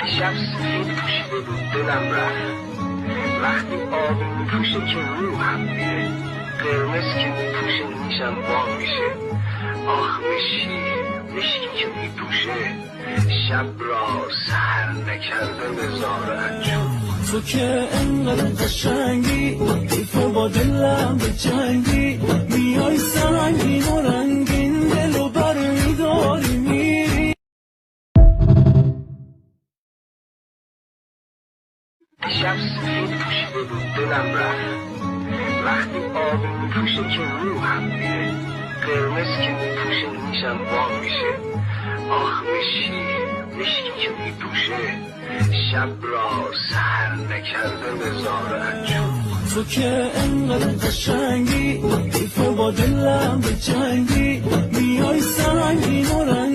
شب سفید پوشیده بود دلم رفت، وقتی آبی میپوشه که روحم میره، قرمز که میپوشه نیشم وام میشه. آخ مشکی که میپوشه، شب را سحر نکرده نزار انجام. تو که انقدر قشنگی، حیف با دلم به جنگی، میای سنگین و رنگین، دلو بر میداری میری. شب سفید پوشیده بود دلم رفت، وقتی آبی میپوشه که روحم میره، قرمز که میپوشه نیشم وام میشه. آخ مشکی که میپوشه، شب را سحر نکرده نزار انجام. تو که انقدر قشنگی، حیف با دلم به جنگی، میای سنگین و رنگین.